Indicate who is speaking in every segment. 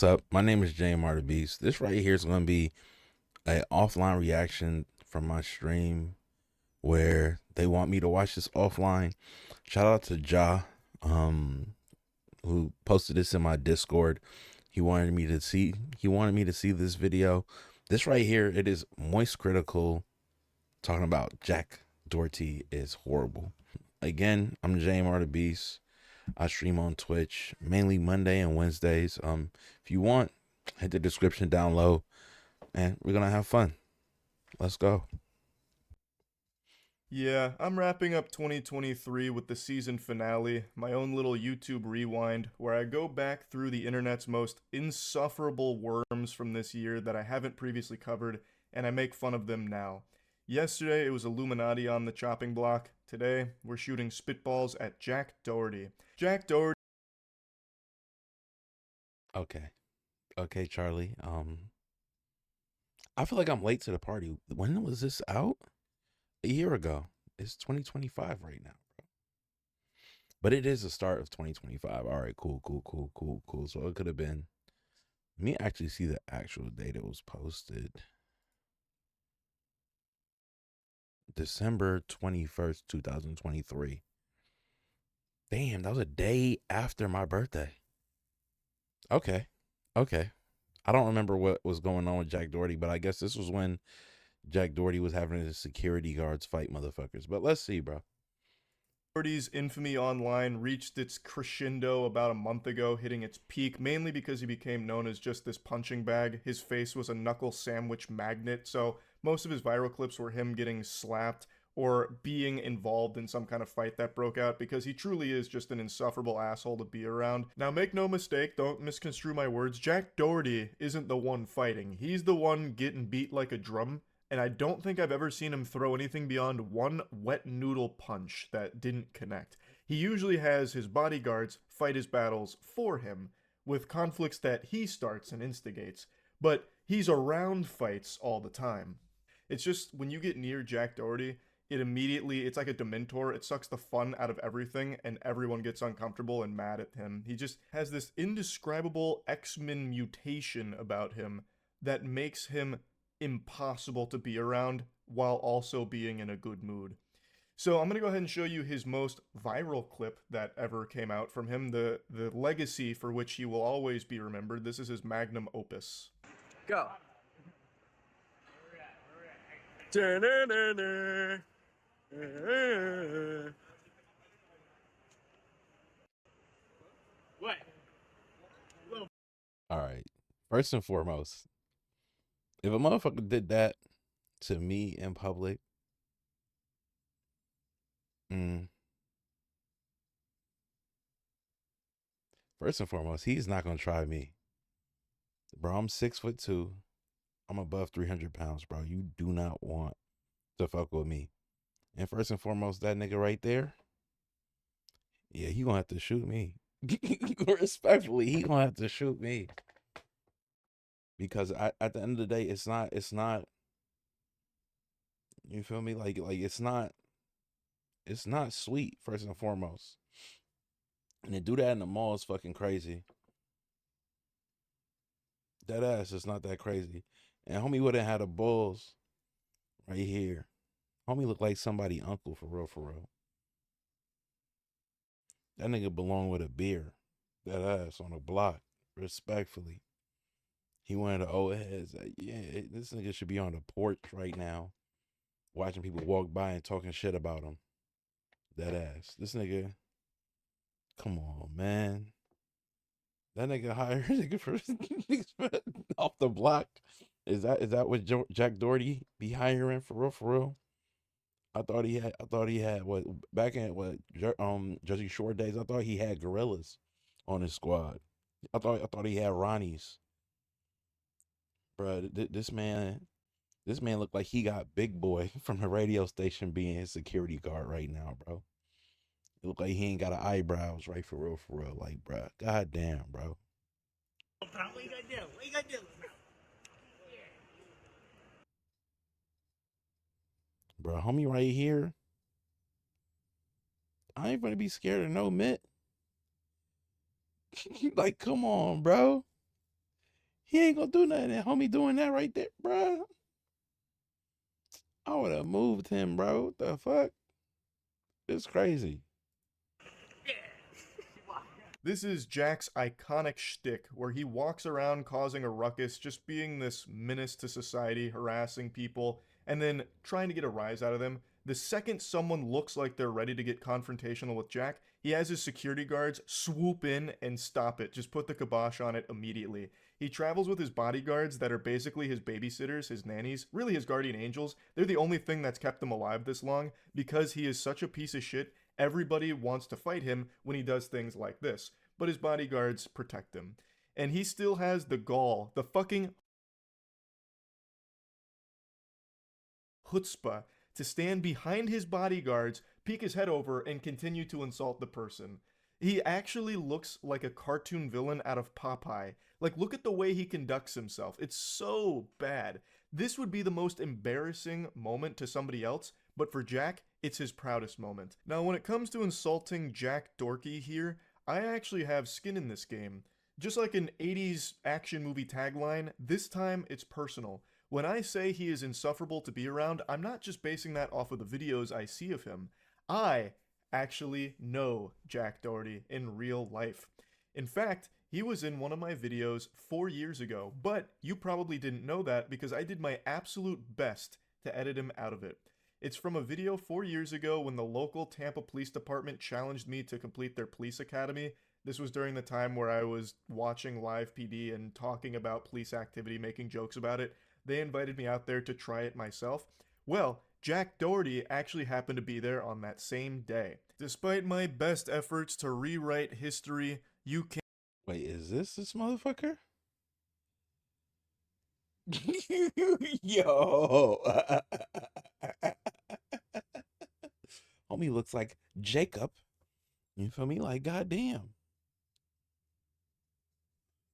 Speaker 1: What's up? My name is JMR the Beast. This right here is going to be an offline reaction from my stream where they want me to watch this offline. Shout out to Ja, who posted this in my Discord. He wanted me to see this video. This right here, it is Moist Critical talking about Jack Doherty is horrible. Again, I'm JMR the Beast. I stream on Twitch mainly Monday and Wednesdays. If you want, hit the description down low, and we're gonna have fun. Let's go.
Speaker 2: Yeah, I'm wrapping up 2023 with the season finale, my own little YouTube rewind, where I go back through the internet's most insufferable worms from this year that I haven't previously covered, and I make fun of them now. Yesterday, it was Illuminati on the chopping block. Today, we're shooting spitballs at Jack Doherty. Jack Doherty.
Speaker 1: Okay, okay, Charlie. I feel like I'm late to the party. When was this out? A year ago. It's 2025 right now, bro. But it is the start of 2025. All right, cool, cool, cool, cool, cool. So it could have been. Let me actually see the actual date it was posted. December 21st, 2023. Damn, that was a day after my birthday. Okay. Okay. I don't remember what was going on with Jack Doherty, but I guess this was when Jack Doherty was having his security guards fight motherfuckers. But let's see, bro.
Speaker 2: Doherty's infamy online reached its crescendo about a month ago, hitting its peak mainly because he became known as just this punching bag. His face was a knuckle sandwich magnet, so most of his viral clips were him getting slapped or being involved in some kind of fight that broke out because he truly is just an insufferable asshole to be around. Now, make no mistake, don't misconstrue my words. Jack Doherty isn't the one fighting, he's the one getting beat like a drum, and I don't think I've ever seen him throw anything beyond one wet noodle punch that didn't connect. He usually has his bodyguards fight his battles for him, with conflicts that he starts and instigates, but he's around fights all the time. It's just when you get near Jack Doherty, it's like a Dementor. It sucks the fun out of everything, and everyone gets uncomfortable and mad at him. He just has this indescribable X-Men mutation about him that makes him impossible to be around while also being in a good mood. So I'm gonna go ahead and show you his most viral clip that ever came out from him, the legacy for which he will always be remembered. This is his magnum opus.
Speaker 3: Go. What?
Speaker 1: All right. First and foremost, if a motherfucker did that to me in public, mm, first and foremost, he's not gonna try me. Bro, I'm 6'2". I'm above 300 pounds, bro. You do not want to fuck with me. And first and foremost, that nigga right there, yeah, he gonna have to shoot me. Respectfully, he gonna have to shoot me. Because at the end of the day, it's not, you feel me? Like it's not sweet, first and foremost. And to do that in the mall is fucking crazy. That ass is not that crazy. And homie wouldn't have the balls right here. Homie look like somebody uncle for real, for real. That nigga belong with a beer. That ass on a block, respectfully. He one of the old heads. Yeah, this nigga should be on the porch right now, watching people walk by and talking shit about him. That ass. This nigga, come on, man. That nigga hired nigga for off the block. Is that what Jack Doherty be hiring for real, for real? I thought he had what back in what Jersey Shore days. I thought he had gorillas on his squad. I thought he had Ronnie's. Bro, this man looked like he got Big Boy from the radio station being his security guard right now, bro. It look like he ain't got eyebrows, right? For real, for real. Like, bro, goddamn, bro.
Speaker 3: What you gonna do? What you gonna do?
Speaker 1: Bro, homie right here. I ain't gonna be scared of no mitt. Like, come on, bro. He ain't gonna do nothing. That homie doing that right there, bro. I would have moved him, bro. What the fuck? It's crazy.
Speaker 2: This is Jack's iconic shtick, where he walks around causing a ruckus, just being this menace to society, harassing people, and then trying to get a rise out of them. The second someone looks like they're ready to get confrontational with Jack, he has his security guards swoop in and stop it, just put the kibosh on it immediately. He travels with his bodyguards that are basically his babysitters, his nannies, really his guardian angels. They're the only thing that's kept him alive this long because he is such a piece of shit. Everybody wants to fight him when he does things like this, but his bodyguards protect him. And he still has the gall, the fucking chutzpah, to stand behind his bodyguards, peek his head over, and continue to insult the person. He actually looks like a cartoon villain out of Popeye. Like, look at the way he conducts himself. It's so bad. This would be the most embarrassing moment to somebody else, but for Jack, it's his proudest moment. Now, when it comes to insulting Jack Doherty here, I actually have skin in this game. Just like an 80s action movie tagline, this time it's personal. When I say he is insufferable to be around, I'm not just basing that off of the videos I see of him. I actually know Jack Doherty in real life. In fact, he was in one of my videos 4 years ago, but you probably didn't know that because I did my absolute best to edit him out of it. It's from a video 4 years ago when the local Tampa Police Department challenged me to complete their police academy. This was during the time where I was watching live PD and talking about police activity, making jokes about it. They invited me out there to try it myself. Well, Jack Doherty actually happened to be there on that same day. Despite my best efforts to rewrite history, you can't.
Speaker 1: Wait, is this motherfucker? Yo. Homie looks like Jacob. You feel me? Like, goddamn.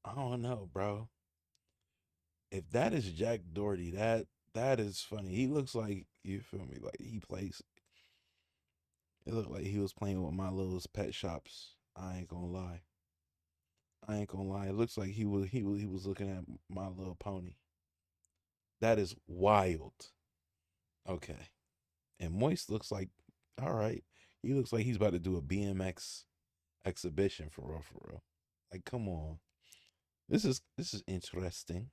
Speaker 1: I don't know, bro. If that is Jack Doherty, that is funny. He looks like, you feel me? Like he plays. It looked like he was playing with my little pet shops. I ain't gonna lie. I ain't gonna lie. It looks like he was looking at My Little Pony. That is wild. Okay. And Moist looks like, all right. He looks like he's about to do a BMX exhibition for real, for real. Like, come on. This is interesting.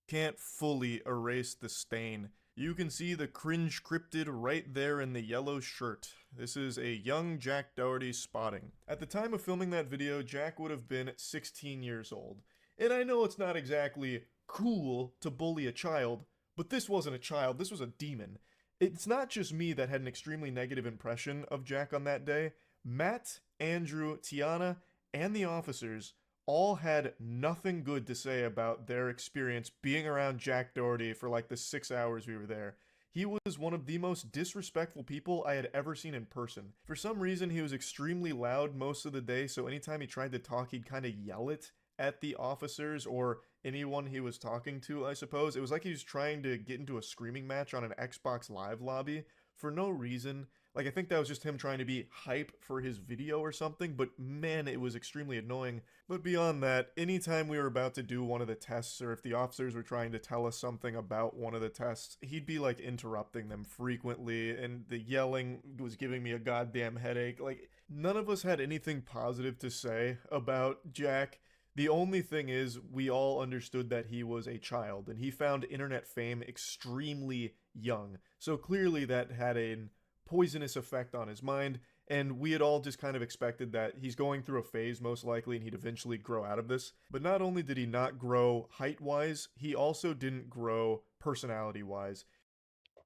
Speaker 2: Can't fully erase the stain. You can see the cringe cryptid right there in the yellow shirt. This is a young Jack Doherty spotting. At the time of filming that video, Jack would have been 16 years old. And I know it's not exactly cool to bully a child, but this wasn't a child, this was a demon. It's not just me that had an extremely negative impression of Jack on that day. Matt, Andrew, Tiana, and the officers all had nothing good to say about their experience being around Jack Doherty for like the 6 hours we were there. He was one of the most disrespectful people I had ever seen in person. For some reason, he was extremely loud most of the day, so anytime he tried to talk, he'd kind of yell it at the officers or anyone he was talking to, I suppose. It was like he was trying to get into a screaming match on an Xbox Live lobby for no reason. Like, I think that was just him trying to be hype for his video or something, but man, it was extremely annoying. But beyond that, anytime we were about to do one of the tests, or if the officers were trying to tell us something about one of the tests, he'd be like interrupting them frequently, and the yelling was giving me a goddamn headache. Like, none of us had anything positive to say about Jack. The only thing is, we all understood that he was a child, and he found internet fame extremely young. So clearly that had an poisonous effect on his mind, and we had all just kind of expected that he's going through a phase most likely and he'd eventually grow out of this. But not only did he not grow height-wise, he also didn't grow personality-wise.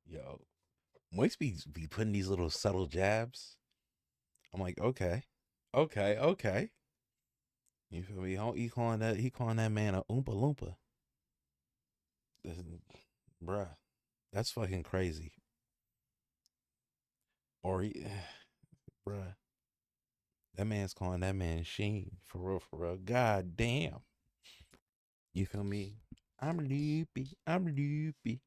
Speaker 1: Yo, Moist be putting these little subtle jabs. I'm like, okay, okay. You feel me? He calling that man a oompa loompa. Bruh, that's fucking crazy. Or bruh, that man's calling that man Sheen for real, for real. God damn. You feel me? I'm loopy. I'm loopy.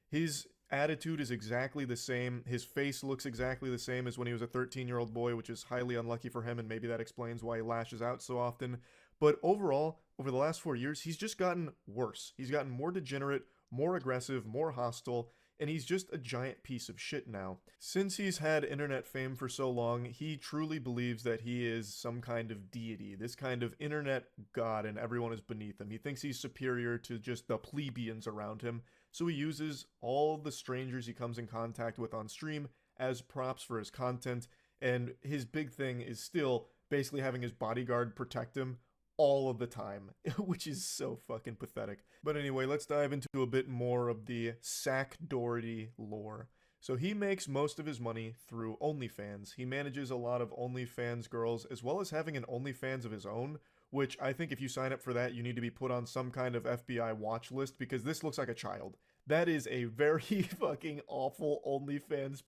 Speaker 2: His attitude is exactly the same. His face looks exactly the same as when he was a 13-year-old boy, which is highly unlucky for him, and maybe that explains why he lashes out so often. But overall, over the last 4 years, he's just gotten worse. He's gotten more degenerate, more aggressive, more hostile, and he's just a giant piece of shit now. Since he's had internet fame for so long, he truly believes that he is some kind of deity, this kind of internet god, and everyone is beneath him. He thinks he's superior to just the plebeians around him, so he uses all the strangers he comes in contact with on stream as props for his content, and his big thing is still basically having his bodyguard protect him all of the time, which is so fucking pathetic. But anyway, let's dive into a bit more of the Sack Doherty lore. So he makes most of his money through OnlyFans. He manages a lot of OnlyFans girls, as well as having an OnlyFans of his own, which I think if you sign up for that, you need to be put on some kind of FBI watch list, because this looks like a child. That is a very fucking awful OnlyFans.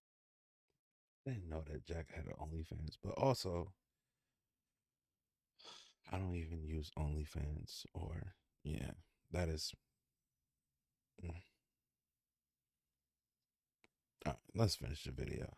Speaker 1: I didn't know that Jack had an OnlyFans, but also I don't even use OnlyFans or yeah, that is. All right, let's finish the video.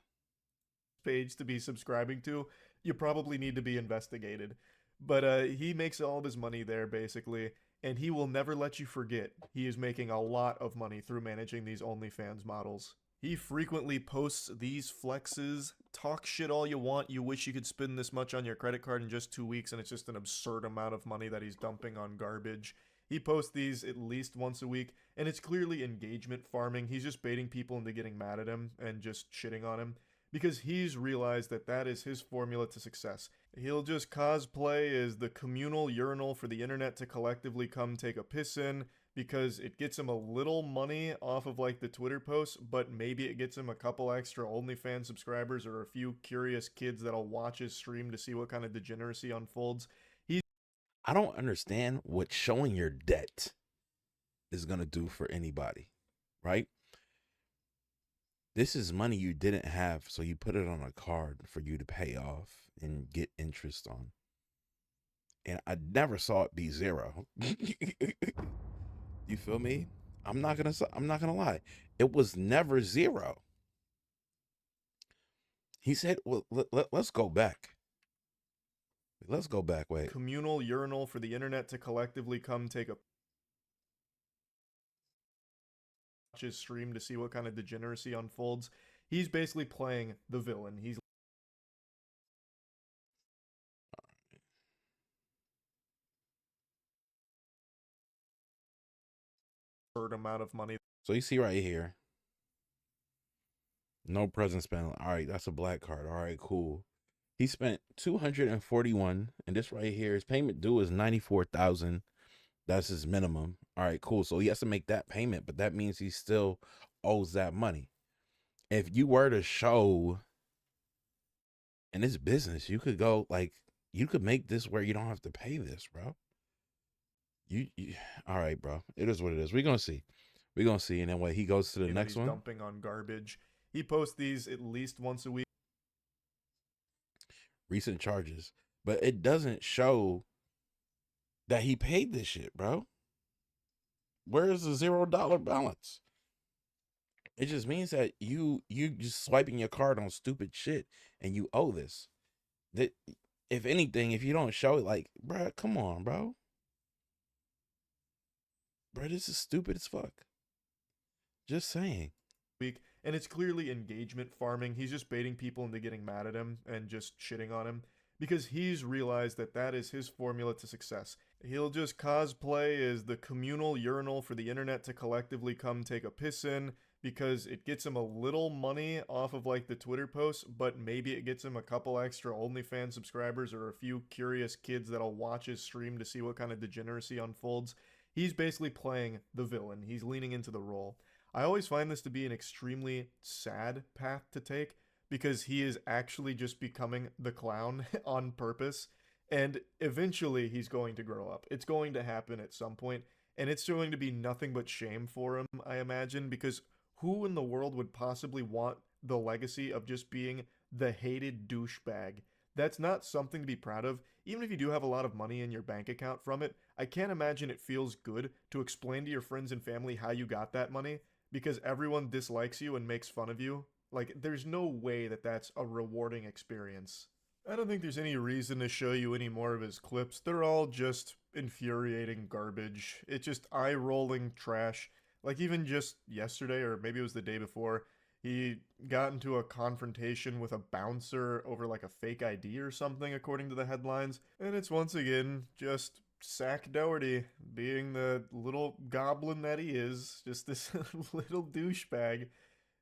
Speaker 2: Page to be subscribing to, you probably need to be investigated. But he makes all of his money there basically, and he will never let you forget he is making a lot of money through managing these OnlyFans models. He frequently posts these flexes, talk shit all you want, you wish you could spend this much on your credit card in just 2 weeks, and it's just an absurd amount of money that he's dumping on garbage. He posts these at least once a week, and it's clearly engagement farming. He's just baiting people into getting mad at him and just shitting on him, because he's realized that that is his formula to success. He'll just cosplay as the communal urinal for the internet to collectively come take a piss in, because it gets him a little money off of like the Twitter posts, but maybe it gets him a couple extra OnlyFans subscribers or a few curious kids that'll watch his stream to see what kind of degeneracy unfolds.
Speaker 1: I don't understand what showing your debt is going to do for anybody, right? This is money you didn't have, so you put it on a card for you to pay off and get interest on. And I never saw it be zero. You feel me? I'm not gonna lie. It was never zero. He said, well, let's go back. Let's go back. Wait.
Speaker 2: Communal urinal for the internet to collectively come take a watch his stream to see what kind of degeneracy unfolds. He's basically playing the villain. He's absurd amount of money.
Speaker 1: So you see right here, no present spent. All right, that's a black card. All right, cool. He spent 241, and this right here, his payment due is 94,000. That's his minimum. All right, cool. So he has to make that payment, but that means he still owes that money. If you were to show in this business, you could go like, you could make this where you don't have to pay this, bro. You all right, bro. It is what it is. We're gonna see. We're gonna see. And then what, he goes to the next one.
Speaker 2: Dumping on garbage. He posts these at least once a week.
Speaker 1: Recent charges, but it doesn't show that he paid this shit, bro. Where is the $0 balance? It just means that you just swiping your card on stupid shit and you owe this. That if anything, if you don't show it, like, bro, come on, bro. Bro, this is stupid as fuck. Just saying.
Speaker 2: And it's clearly engagement farming. He's just baiting people into getting mad at him and just shitting on him, because he's realized that that is his formula to success. He'll just cosplay as the communal urinal for the internet to collectively come take a piss in, because it gets him a little money off of like the Twitter posts, but maybe it gets him a couple extra OnlyFans subscribers or a few curious kids that'll watch his stream to see what kind of degeneracy unfolds. He's basically playing the villain. He's leaning into the role. I always find this to be an extremely sad path to take, because he is actually just becoming the clown on purpose, and eventually he's going to grow up. It's going to happen at some point, and it's going to be nothing but shame for him, I imagine, because who in the world would possibly want the legacy of just being the hated douchebag? That's not something to be proud of. Even if you do have a lot of money in your bank account from it, I can't imagine it feels good to explain to your friends and family how you got that money, because everyone dislikes you and makes fun of you. Like, there's no way that that's a rewarding experience. I don't think there's any reason to show you any more of his clips. They're all just infuriating garbage. It's just eye-rolling trash. Like even just yesterday, or maybe it was the day before, he got into a confrontation with a bouncer over like a fake ID or something, according to the headlines. And it's once again just Sack Doherty being the little goblin that he is, just this little douchebag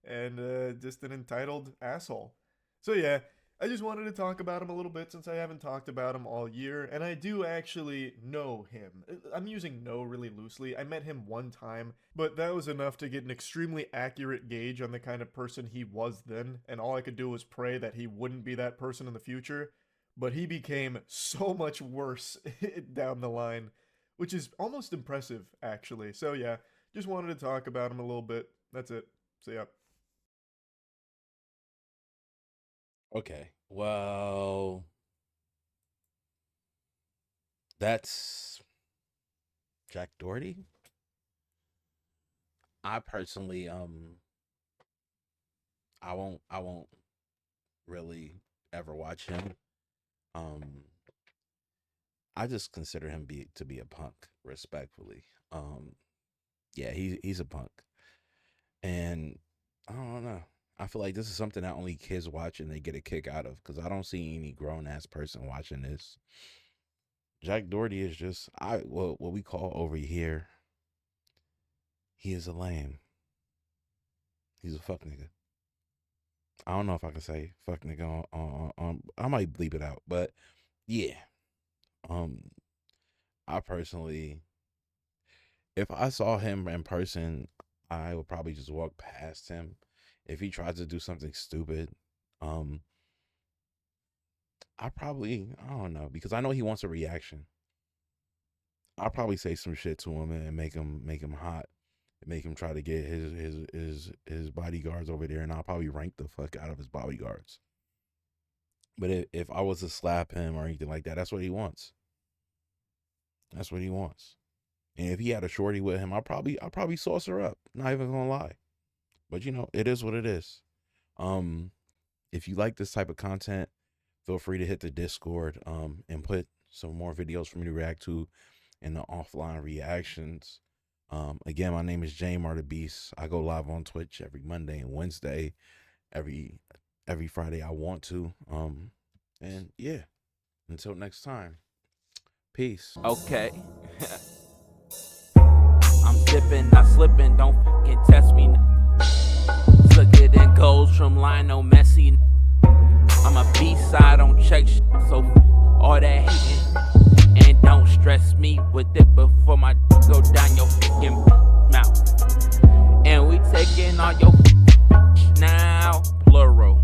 Speaker 2: and just an entitled asshole. So yeah, I just wanted to talk about him a little bit since I haven't talked about him all year, and I do actually know him. I'm using know really loosely. I met him one time, but that was enough to get an extremely accurate gauge on the kind of person he was then, and all I could do was pray that he wouldn't be that person in the future. But he became so much worse down the line, which is almost impressive, actually. So yeah, just wanted to talk about him a little bit. That's it. So yeah.
Speaker 1: Okay. Well, that's Jack Doherty. I personally I won't really ever watch him. Um I just consider him to be a punk, respectfully. Yeah, he's a punk. And I don't know. I feel like this is something that only kids watch and they get a kick out of, because I don't see any grown ass person watching this. Jack Doherty is just what we call over here. He is a lame. He's a fuck nigga. I don't know if I can say fuck nigga on I might bleep it out, but yeah. Um, I personally, if I saw him in person, I would probably just walk past him. If he tries to do something stupid, um, I don't know, because I know he wants a reaction. I'll probably say some shit to him and make him hot, make him try to get his bodyguards over there, and I'll probably rank the fuck out of his bodyguards. But if I was to slap him or anything like that, that's what he wants. That's what he wants. And if he had a shorty with him, I'll probably sauce her up. Not even gonna lie. But you know, it is what it is. If you like this type of content, feel free to hit the Discord and put some more videos for me to react to in the offline reactions. Again, my name is JMR the Beast. I go live on Twitch every Monday and Wednesday, every Friday I want to. And yeah, until next time, peace.
Speaker 4: Okay. I'm dipping, not slipping, don't fucking test me. Took it in goals from Lionel Messi. I'm a B-side, don't check shit, so all that hating. And don't stress me with it before my go down your fucking mouth. And we taking all your now, plural.